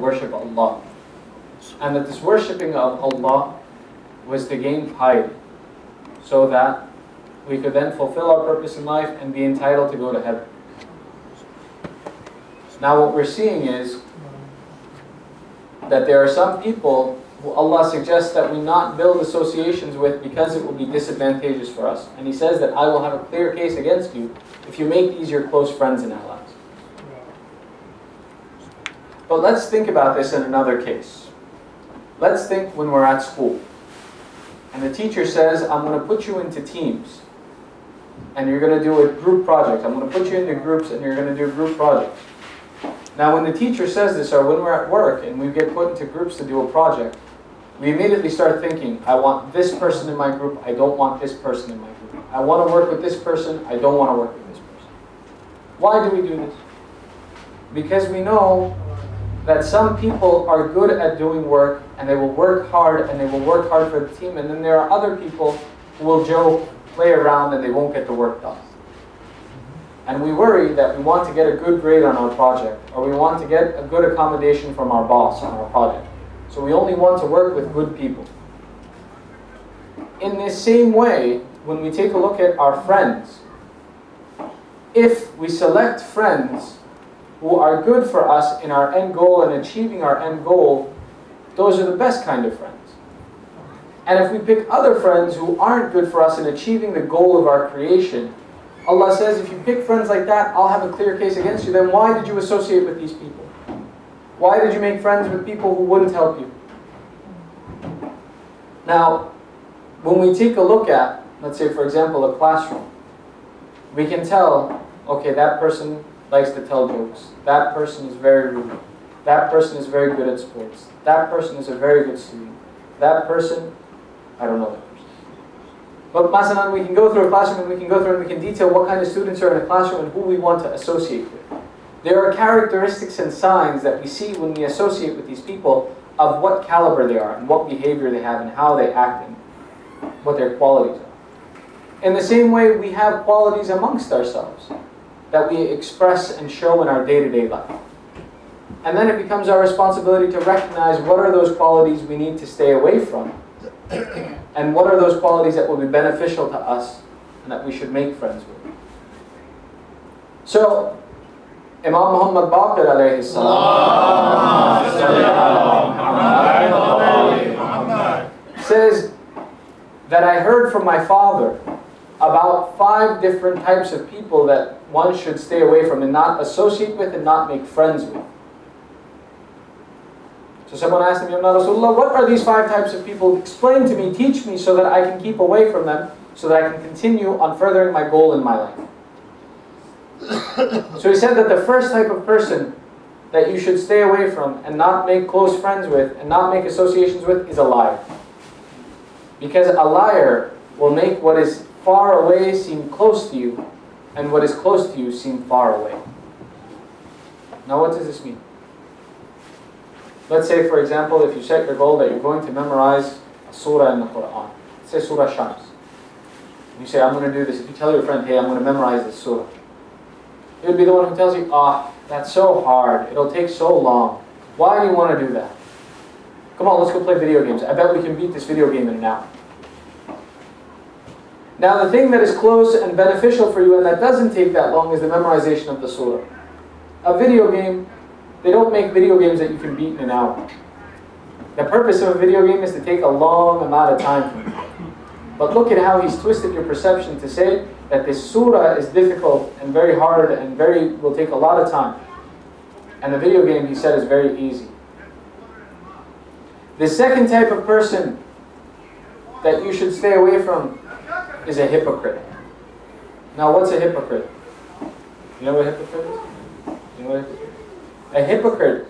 worship Allah. And that this worshipping of Allah was to gain piety, so that we could then fulfill our purpose in life and be entitled to go to heaven. Now what we're seeing is that there are some people who Allah suggests that we not build associations with because it will be disadvantageous for us. And He says that I will have a clear case against you if you make these your close friends and allies. But let's think about this in another case. Let's think when we're at school and the teacher says, I'm going to put you into teams and you're going to do a group project. I'm going to put you into groups and you're going to do group projects. Now when the teacher says this, or when we're at work and we get put into groups to do a project, we immediately start thinking, I want this person in my group, I don't want this person in my group. I want to work with this person, I don't want to work with this person. Why do we do this? Because we know that some people are good at doing work and they will work hard and they will work hard for the team, and then there are other people who will joke, play around, and they won't get the work done. And we worry that we want to get a good grade on our project, or we want to get a good accommodation from our boss on our project. So we only want to work with good people. In this same way, when we take a look at our friends, if we select friends who are good for us in our end goal and achieving our end goal, those are the best kind of friends. And if we pick other friends who aren't good for us in achieving the goal of our creation, Allah says, if you pick friends like that, I'll have a clear case against you. Then why did you associate with these people? Why did you make friends with people who wouldn't help you? Now, when we take a look at, let's say for example, a classroom, we can tell, okay, that person likes to tell jokes. That person is very rude. That person is very good at sports. That person is a very good student. That person, I don't know that person. But masalan, we can go through a classroom and we can go through and we can detail what kind of students are in a classroom and who we want to associate with. There are characteristics and signs that we see when we associate with these people of what caliber they are and what behavior they have and how they act and what their qualities are. In the same way, we have qualities amongst ourselves that we express and show in our day-to-day life. And then it becomes our responsibility to recognize what are those qualities we need to stay away from, and what are those qualities that will be beneficial to us and that we should make friends with. So, Imam Muhammad Baqir alayhi salam says that I heard from my father about 5 different types of people that one should stay away from and not associate with and not make friends with. So someone asked him, Ya Rasulullah, what are these 5 types of people? Explain to me, teach me so that I can keep away from them, so that I can continue on furthering my goal in my life. So he said that the first type of person that you should stay away from and not make close friends with and not make associations with is a liar. Because a liar will make what is far away seem close to you, and what is close to you seem far away. Now what does this mean? Let's say, for example, if you set your goal that you're going to memorize a surah in the Quran. Say Surah Shams. You say, I'm going to do this. If you tell your friend, hey, I'm going to memorize this surah, he would be the one who tells you, that's so hard. It'll take so long. Why do you want to do that? Come on, let's go play video games. I bet we can beat this video game in an hour. Now the thing that is close and beneficial for you and that doesn't take that long is the memorization of the surah. A video game, they don't make video games that you can beat in an hour. The purpose of a video game is to take a long amount of time from you. But look at how he's twisted your perception to say that this surah is difficult and very hard and will take a lot of time. And the video game, he said, is very easy. The second type of person that you should stay away from is a hypocrite. Now what's a hypocrite? You know what a hypocrite is? You know what a hypocrite is? A hypocrite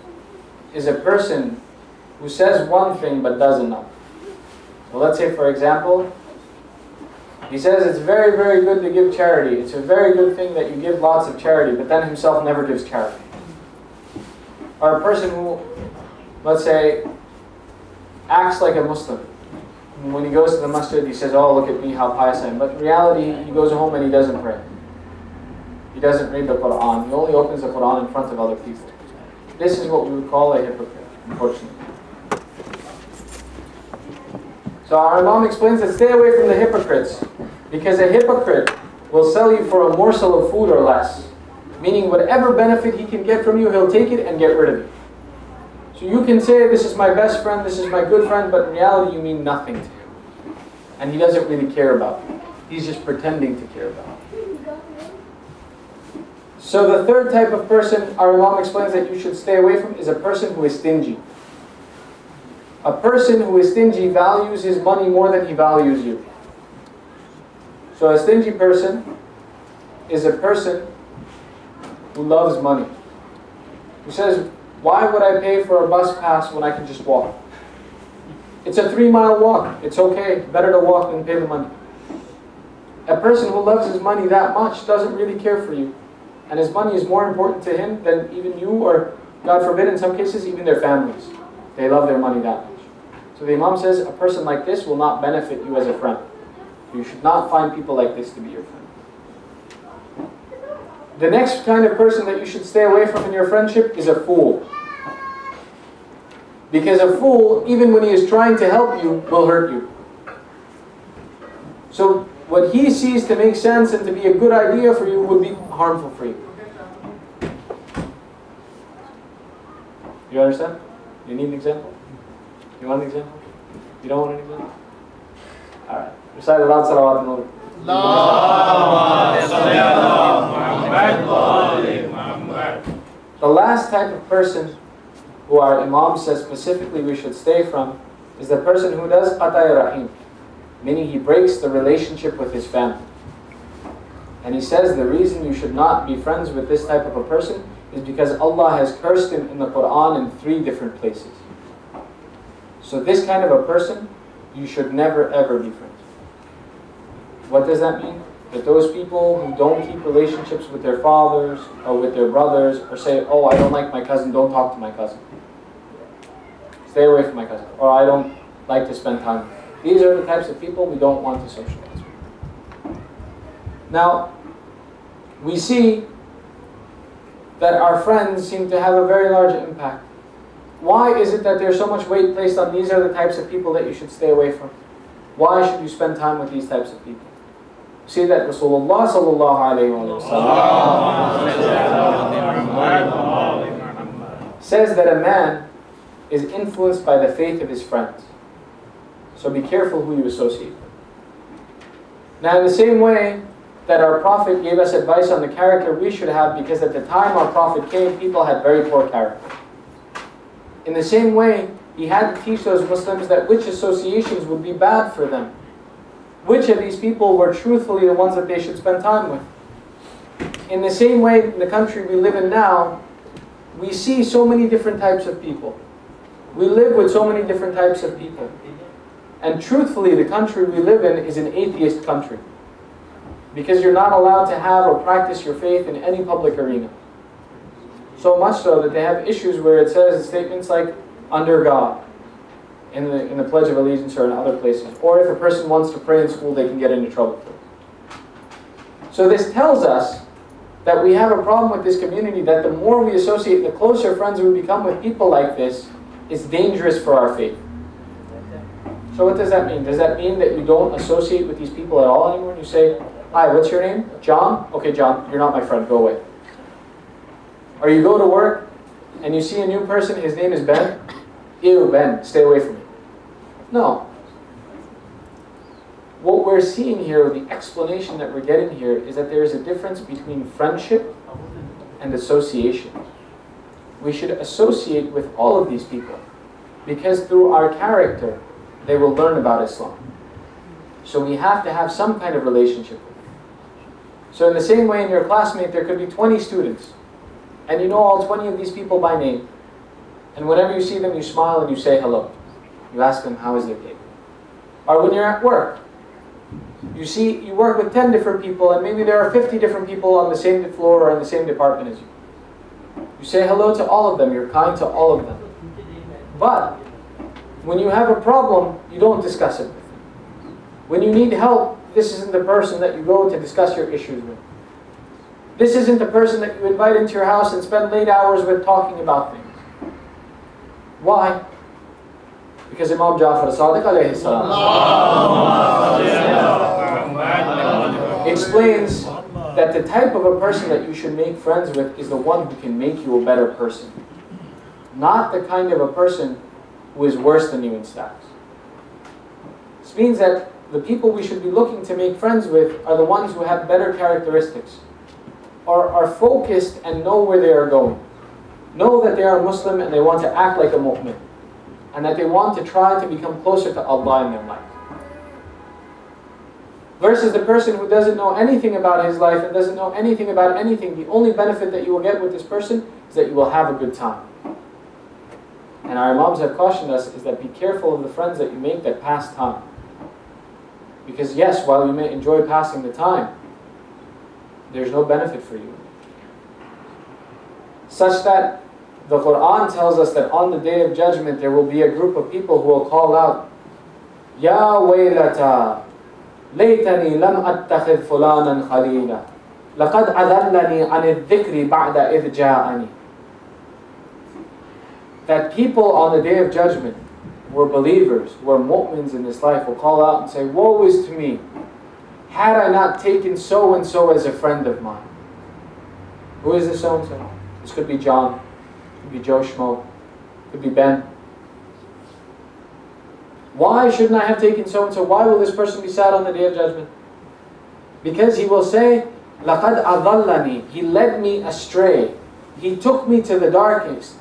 is a person who says one thing but does another. So let's say, for example, he says it's very, very good to give charity. It's a very good thing that you give lots of charity, but then himself never gives charity. Or a person who, let's say, acts like a Muslim. When he goes to the masjid, he says, oh, look at me, how pious I am. But in reality, he goes home and he doesn't pray. He doesn't read the Quran. He only opens the Quran in front of other people. This is what we would call a hypocrite. unfortunately. So our Imam explains that stay away from the hypocrites, because a hypocrite will sell you for a morsel of food or less. Meaning whatever benefit he can get from you, he'll take it and get rid of it. So you can say, this is my best friend, this is my good friend, but in reality you mean nothing to him. And he doesn't really care about you. He's just pretending to care about you. So the third type of person our Imam explains that you should stay away from is a person who is stingy. A person who is stingy values his money more than he values you. So a stingy person is a person who loves money. Who says, why would I pay for a bus pass when I can just walk? It's a 3-mile walk. It's okay. Better to walk than pay the money. A person who loves his money that much doesn't really care for you. And his money is more important to him than even you, or God forbid in some cases, even their families. They love their money that much. So the Imam says, a person like this will not benefit you as a friend. You should not find people like this to be your friend. The next kind of person that you should stay away from in your friendship is a fool. Because a fool, even when he is trying to help you, will hurt you. So what he sees to make sense and to be a good idea for you would be harmful for you. You understand? You need an example? You want an example? You don't want an example? Alright. Recite a loud salawat and over. The last type of person who our Imam says specifically we should stay from is the person who does qat'i rahim, meaning he breaks the relationship with his family. And he says the reason you should not be friends with this type of a person is because Allah has cursed him in the Quran in 3 different places. So this kind of a person, you should never ever be friends. What does that mean? That those people who don't keep relationships with their fathers or with their brothers, or say, oh, I don't like my cousin, don't talk to my cousin. Stay away from my cousin. Or I don't like to spend time with him. These are the types of people we don't want to socialize with. Now, we see that our friends seem to have a very large impact. Why is it that there's so much weight placed on these are the types of people that you should stay away from? Why should you spend time with these types of people? See that Rasulullah sallallahu alayhi wa says that a man is influenced by the faith of his friends. So be careful who you associate with. Now in the same way that our Prophet gave us advice on the character we should have, because at the time our Prophet came, people had very poor character. In the same way, he had to teach those Muslims that which associations would be bad for them. Which of these people were truthfully the ones that they should spend time with. In the same way, in the country we live in now, we see so many different types of people. We live with so many different types of people. And truthfully, the country we live in is an atheist country. Because you're not allowed to have or practice your faith in any public arena. So much so that they have issues where it says statements like, under God, in the Pledge of Allegiance or in other places. Or if a person wants to pray in school, they can get into trouble for it. So this tells us that we have a problem with this community, that the more we associate, the closer friends we become with people like this, it's dangerous for our faith. So what does that mean? Does that mean that you don't associate with these people at all anymore? And you say, hi, what's your name? John? Okay, John, you're not my friend, go away. Or you go to work, and you see a new person, his name is Ben. Ew, Ben, stay away from me. No. What we're seeing here, the explanation that we're getting here, is that there is a difference between friendship and association. We should associate with all of these people, because through our character, they will learn about Islam. So we have to have some kind of relationship with them. So in the same way in your classmate, there could be 20 students, and you know all 20 of these people by name. And whenever you see them, you smile and you say hello. You ask them, how is their day? Or when you're at work, you work with 10 different people, and maybe there are 50 different people on the same floor or in the same department as you. You say hello to all of them, you're kind to all of them. But when you have a problem, you don't discuss it with them. When you need help, this isn't the person that you go to discuss your issues with. This isn't the person that you invite into your house and spend late hours with talking about things. Why? Because Imam Ja'far as-Sadiq alayhi salam explains that the type of a person that you should make friends with is the one who can make you a better person. Not the kind of a person who is worse than you in status. This means that the people we should be looking to make friends with are the ones who have better characteristics, or are focused and know where they are going. Know that they are Muslim and they want to act like a mu'min, and that they want to try to become closer to Allah in their life. Versus the person who doesn't know anything about his life and doesn't know anything about anything, the only benefit that you will get with this person is that you will have a good time. And our Imams have cautioned us is that be careful of the friends that you make that pass time. Because yes, while you may enjoy passing the time, there's no benefit for you. Such that the Quran tells us that on the Day of Judgment there will be a group of people who will call out, Ya waylata, laytani lam attakhidh fulanan khalila, laqad adallani an al-dhikri ba'da idh ja'ani. That people on the Day of Judgment who are believers, who are mu'mins in this life, will call out and say, woe is to me, had I not taken so and so as a friend of mine. Who is this so and so? This could be John, could be Joe Schmo, could be Ben. Why shouldn't I have taken so and so? Why will this person be sad on the Day of Judgment? Because he will say, لَقَدْ أَضَلَّنِي, he led me astray. He took me to the darkness,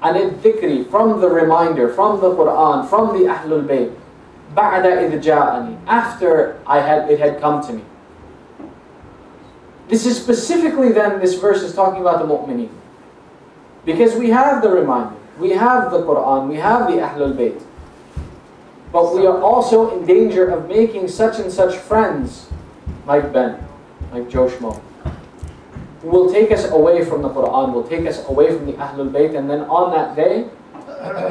and al-dhikri, from the reminder, from the Quran, from the Ahlul Bayt, بَعْدَ إِذْ جَاءَنِي, after it had come to me. This is specifically then, this verse is talking about the mu'mineen. Because we have the reminder, we have the Quran, we have the Ahlul Bayt. But we are also in danger of making such and such friends, like Ben, like Joe Schmo, who will take us away from the Quran, will take us away from the Ahlul Bayt, and then on that day,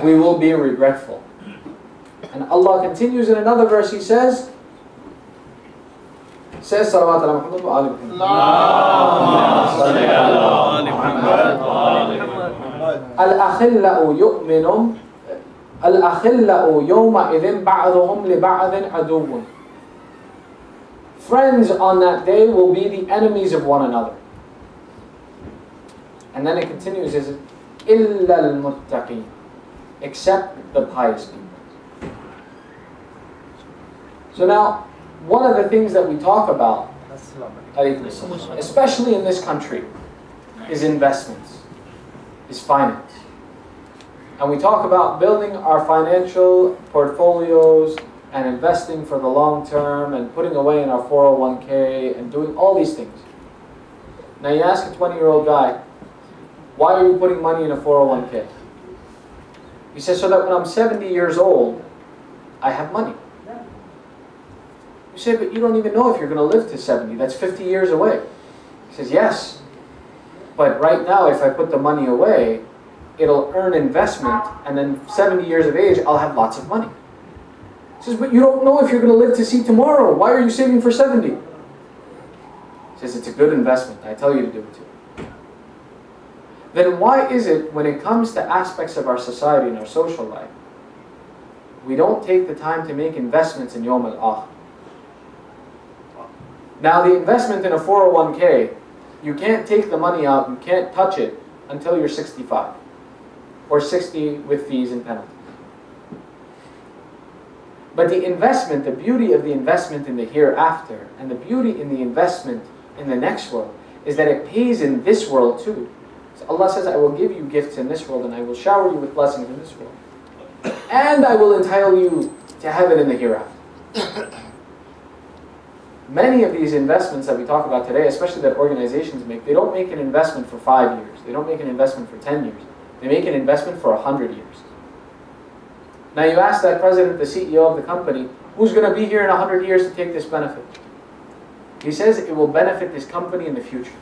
we will be regretful. And Allah continues in another verse, He says, Salawat ala Muhammad wa ali Muhammad. Al-akhillau yu'minum, al-akhillau yawma idhin ba'duhum li ba'dhin aduwwun. Friends on that day will be the enemies of one another. And then it continues, is illa al-muttaqin, except the pious people. So now, one of the things that we talk about, especially in this country, is investments, is finance. And we talk about building our financial portfolios and investing for the long term and putting away in our 401k and doing all these things. Now you ask a 20-year-old guy, why are you putting money in a 401k? He says, so that when I'm 70 years old, I have money. You say, but you don't even know if you're going to live to 70. That's 50 years away. He says, yes. But right now, if I put the money away, it'll earn investment, and then 70 years of age, I'll have lots of money. He says, but you don't know if you're going to live to see tomorrow. Why are you saving for 70? He says, it's a good investment. I tell you to do it too. Then why is it, when it comes to aspects of our society and our social life, we don't take the time to make investments in Yawm al-Akhir? Now the investment in a 401k, you can't take the money out, you can't touch it until you're 65. Or 60 with fees and penalties. But the investment, the beauty of the investment in the hereafter, and the beauty in the investment in the next world, is that it pays in this world too. So Allah says, I will give you gifts in this world, and I will shower you with blessings in this world. And I will entitle you to heaven in the hereafter. Many of these investments that we talk about today, especially that organizations make, they don't make an investment for 5 years. They don't make an investment for 10 years. They make an investment for 100 years. Now you ask that president, the CEO of the company, who's going to be here in 100 years to take this benefit? He says it will benefit this company in the future.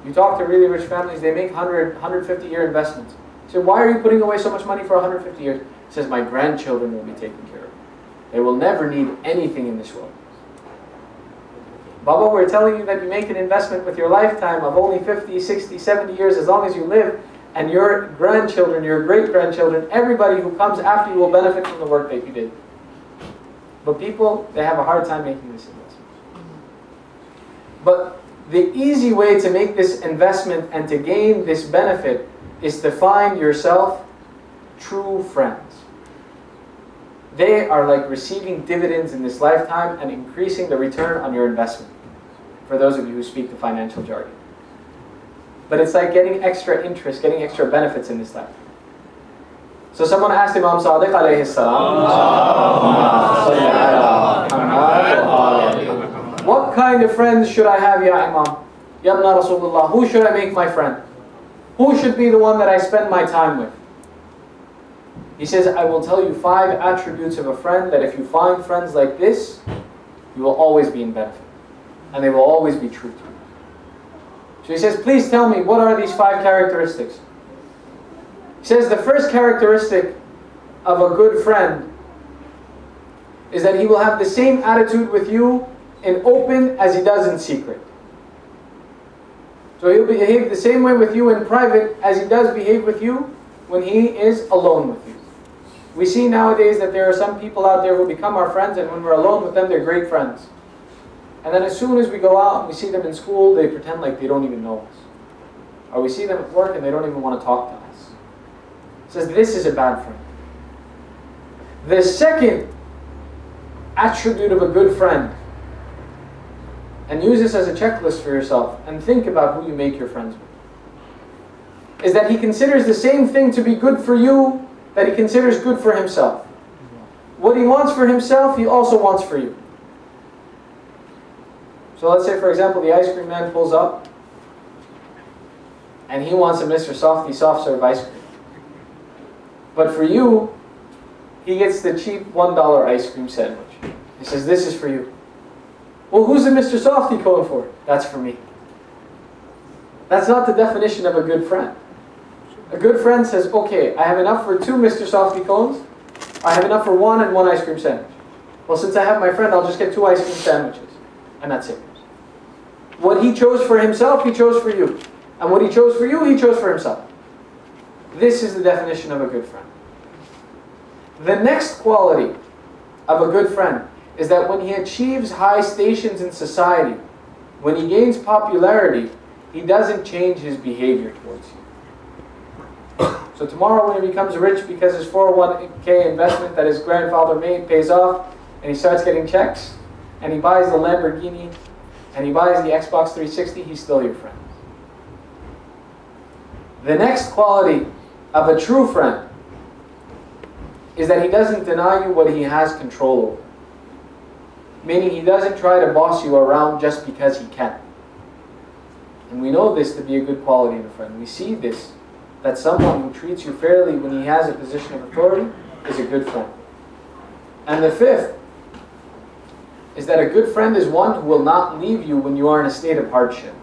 You talk to really rich families, they make 100, 150-year investments. So why are you putting away so much money for 150 years? He says, my grandchildren will be taken care of. They will never need anything in this world. Baba, we're telling you that you make an investment with your lifetime of only 50, 60, 70 years, as long as you live, And your grandchildren, your great-grandchildren, everybody who comes after you will benefit from the work that you did. But people, they have a hard time making this investment. But the easy way to make this investment and to gain this benefit is to find yourself true friends. They are like receiving dividends in this lifetime and increasing the return on your investment. For those of you who speak the financial jargon. But it's like getting extra interest, getting extra benefits in this life. So someone asked Imam Sadiq alayhi salam, what kind of friends should I have, Ya Imam? Ya Ibn Rasulullah, who should I make my friend? Who should be the one that I spend my time with? He says, I will tell you 5 attributes of a friend that if you find friends like this, you will always be in benefit. And they will always be true to you. So he says, please tell me, what are these 5 characteristics? He says, the first characteristic of a good friend is that he will have the same attitude with you in open as he does in secret. So he'll behave the same way with you in private as he does behave with you when he is alone with you. We see nowadays that there are some people out there who become our friends, and when we're alone with them, they're great friends. And then as soon as we go out and we see them in school, they pretend like they don't even know us. Or we see them at work and they don't even want to talk to us. He says this is a bad friend. The second attribute of a good friend, and use this as a checklist for yourself, and think about who you make your friends with, is that he considers the same thing to be good for you that he considers good for himself. What he wants for himself, he also wants for you. So let's say, for example, the ice cream man pulls up and he wants a Mr. Softy soft serve ice cream. But for you, he gets the cheap $1 ice cream sandwich. He says, this is for you. Well, who's the Mr. Softy going for? That's for me. That's not the definition of a good friend. A good friend says, okay, I have enough for 2 Mr. Softy cones. I have enough for 1 and 1 ice cream sandwich. Well, since I have my friend, I'll just get 2 ice cream sandwiches. And that's it. What he chose for himself, he chose for you. And what he chose for you, he chose for himself. This is the definition of a good friend. The next quality of a good friend is that when he achieves high stations in society, when he gains popularity, he doesn't change his behavior towards you. So tomorrow when he becomes rich because his 401k investment that his grandfather made pays off, and he starts getting checks, and he buys the Lamborghini, and he buys the Xbox 360, he's still your friend. The next quality of a true friend is that he doesn't deny you what he has control over. Meaning he doesn't try to boss you around just because he can. And we know this to be a good quality in a friend. We see this, that someone who treats you fairly when he has a position of authority is a good friend. And the fifth is that a good friend is one who will not leave you when you are in a state of hardship.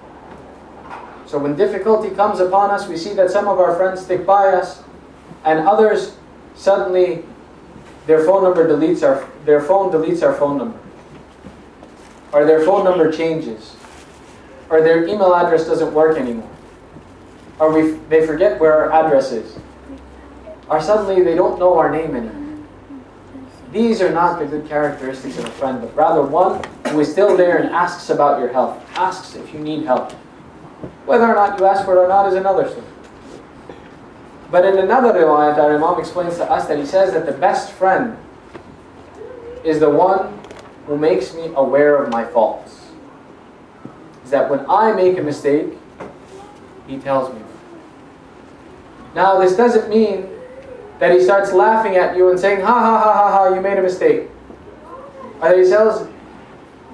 So when difficulty comes upon us, we see that some of our friends stick by us, and others suddenly their phone deletes our phone number, or their phone number changes, or their email address doesn't work anymore, or they forget where our address is, or suddenly they don't know our name anymore. These are not the good characteristics of a friend, but rather one who is still there and asks about your health, asks if you need help. Whether or not you ask for it or not is another story. But in another riwayat, our Imam explains to us that he says that the best friend is the one who makes me aware of my faults. Is that when I make a mistake, he tells me. Now this doesn't mean that he starts laughing at you and saying, ha ha ha ha ha, you made a mistake. Or that he tells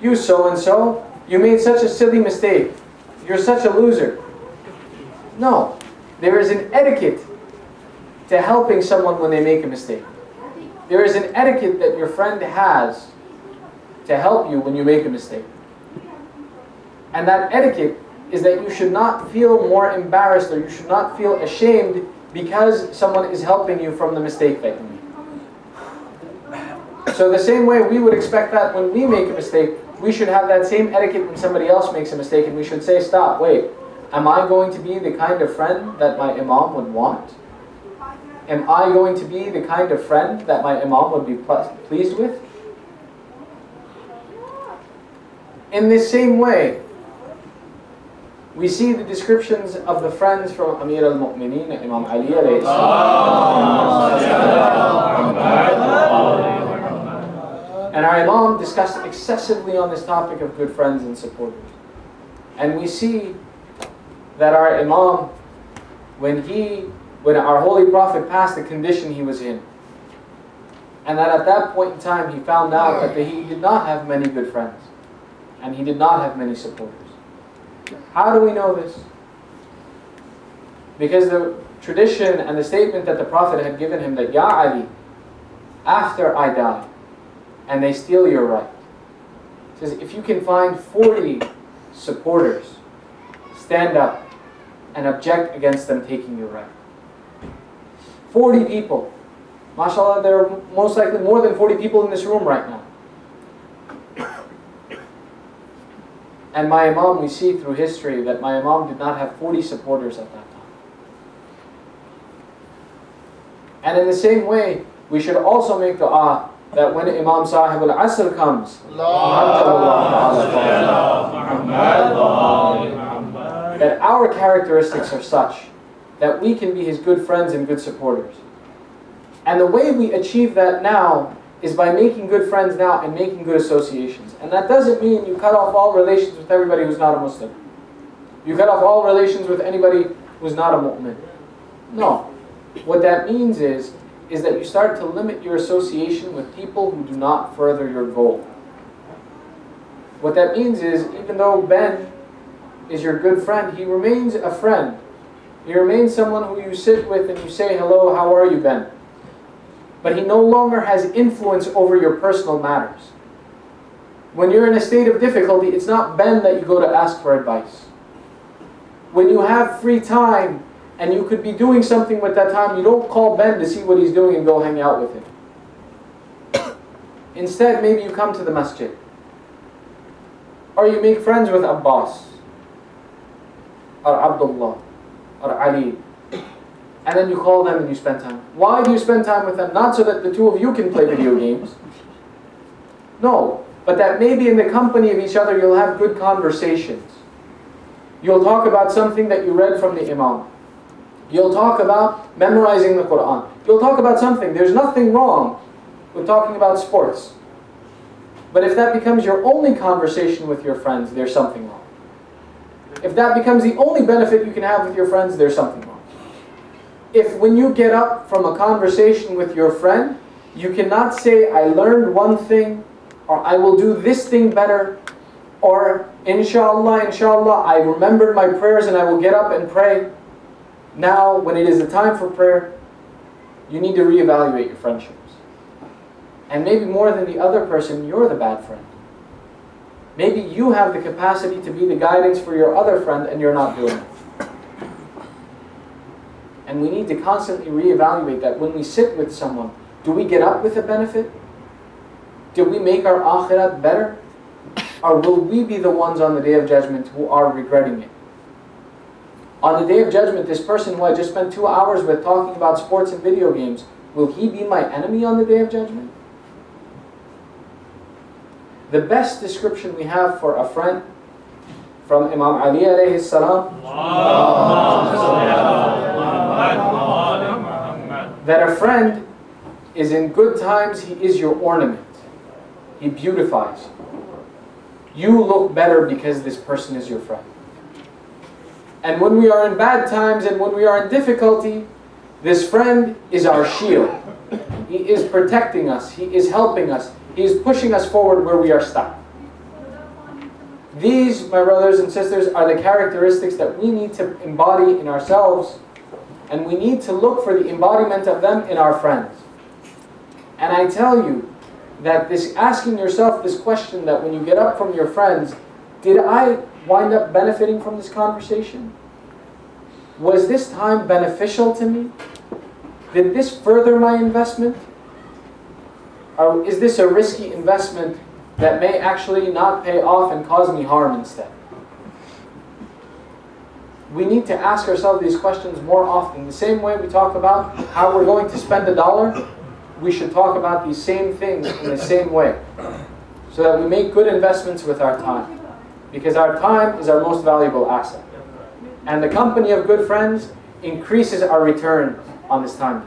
you so-and-so, you made such a silly mistake. You're such a loser. No, there is an etiquette to helping someone when they make a mistake. There is an etiquette that your friend has to help you when you make a mistake. And that etiquette is that you should not feel more embarrassed or you should not feel ashamed because someone is helping you from the mistake that you made. So the same way we would expect that when we make a mistake, we should have that same etiquette when somebody else makes a mistake, and we should say, stop, wait, Am I going to be the kind of friend that my imam would want? Am I going to be the kind of friend that my imam would be pleased with? In this same way, we see the descriptions of the friends from Amir al-Mu'mineen, Imam Ali alayhi salam. And our Imam discussed excessively on this topic of good friends and supporters. And we see that our Imam, when our Holy Prophet passed, the condition he was in, and that at that point in time he found out that he did not have many good friends, and he did not have many supporters. How do we know this? Because the tradition and the statement that the Prophet had given him that, Ya Ali, after I die, and they steal your right, says, if you can find 40 supporters, stand up and object against them taking your right. 40 people. MashaAllah, there are most likely more than 40 people in this room right now. And my Imam, we see through history that my Imam did not have 40 supporters at that time. And in the same way, we should also make dua that when Imam Sahib al-Asr comes, that our characteristics are such that we can be his good friends and good supporters. And the way we achieve that now is by making good friends now and making good associations. And that doesn't mean you cut off all relations with everybody who's not a Muslim. You cut off all relations with anybody who's not a mu'min. No. What that means is that you start to limit your association with people who do not further your goal. What that means is, even though Ben is your good friend, he remains a friend. He remains someone who you sit with and you say, hello, how are you, Ben? But he no longer has influence over your personal matters. When you're in a state of difficulty, it's not Ben that you go to ask for advice. When you have free time and you could be doing something with that time, you don't call Ben to see what he's doing and go hang out with him. Instead, maybe you come to the masjid. Or you make friends with Abbas, or Abdullah, or Ali. And then you call them and you spend time. Why do you spend time with them? Not so that the two of you can play video games. No, but that maybe in the company of each other you'll have good conversations. You'll talk about something that you read from the Imam. You'll talk about memorizing the Quran. You'll talk about something. There's nothing wrong with talking about sports. But if that becomes your only conversation with your friends, there's something wrong. If that becomes the only benefit you can have with your friends, there's something wrong. If when you get up from a conversation with your friend, you cannot say, I learned one thing, or I will do this thing better, or inshallah, inshallah, I remembered my prayers and I will get up and pray. Now, when it is the time for prayer, you need to reevaluate your friendships. And maybe more than the other person, you're the bad friend. Maybe you have the capacity to be the guidance for your other friend and you're not doing it. And we need to constantly reevaluate that when we sit with someone. Do we get up with a benefit? Do we make our akhirat better? Or will we be the ones on the Day of Judgment who are regretting it? On the Day of Judgment, this person who I just spent 2 hours with talking about sports and video games, will he be my enemy on the Day of Judgment? The best description we have for a friend from Imam Ali alayhi salam, that a friend is in good times, he is your ornament. He beautifies you. You look better because this person is your friend. And when we are in bad times and when we are in difficulty, this friend is our shield. He is protecting us. He is helping us. He is pushing us forward where we are stuck. These, my brothers and sisters, are the characteristics that we need to embody in ourselves, and we need to look for the embodiment of them in our friends. And I tell you that this asking yourself this question, that when you get up from your friends, did I wind up benefiting from this conversation? Was this time beneficial to me? Did this further my investment? Or is this a risky investment that may actually not pay off and cause me harm instead? we need to ask ourselves these questions more often. The same way we talk about how we're going to spend $1, we should talk about these same things in the same way, so that we make good investments with our time. Because our time is our most valuable asset. And the company of good friends increases our return on this time.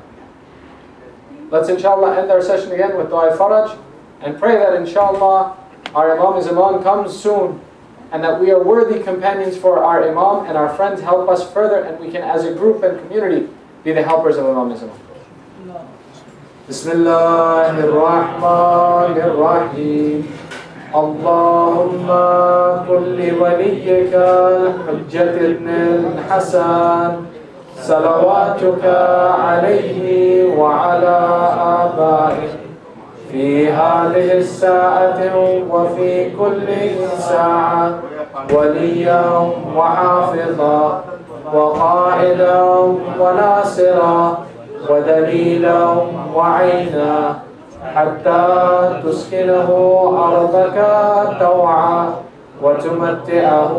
Let's inshallah end our session again with Dua Faraj, and pray that inshallah our Imam Zaman comes soon, and that we are worthy companions for our Imam, and our friends help us further, and we can as a group and community be the helpers of Imam Zaman. Bismillahir Rahmanir Rahim. Allahumma kulli waliyyika al-Hujjat ibn al-Hasan salawatuka alayhi wa ala abaihi في هذه الساعة وفي كل ساعة وليا وحافظا وقائدا وناصرا ودليلا وعينا حتى تسكنه أرضك طوعا وتمتعه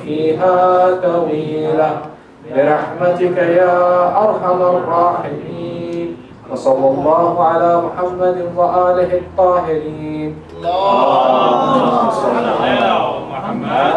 فيها طويلا برحمتك يا أرحم الراحمين. وصلى الله على محمد وآله الطاهرين. اللهم صل على محمد.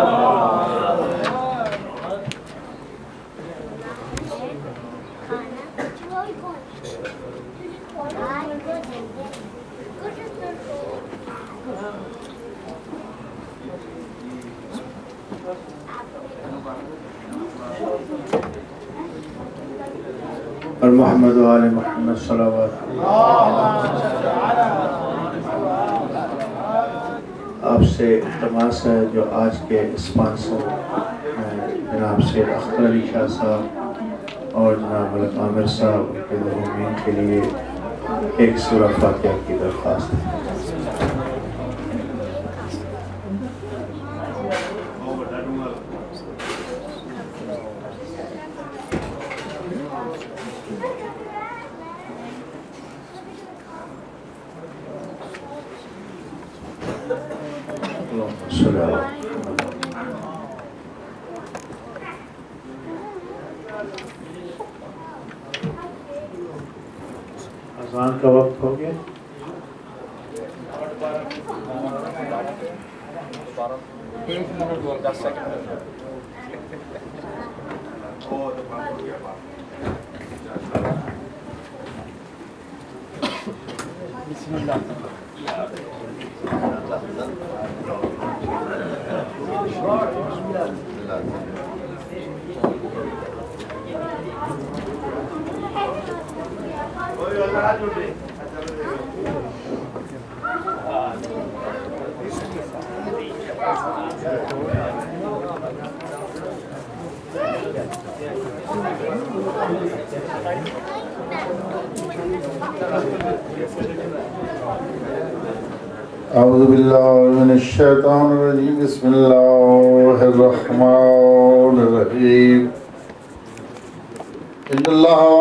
Al-Mahdi wa Ali Muhammad salawat. आपसे इल्तमास है जो आज के sponsor जनाब सैयद अख्तर अली शाह साहब और जनाब मलिक आमिर साहब उनके मरहूमीन के लिए एक सूरह फातिहा की दरख्वास्त है। अज़ान का वक्त हो गया। أعوذ بالله من الشيطان الرجيم بسم الله الرحمن الرحيم إن الله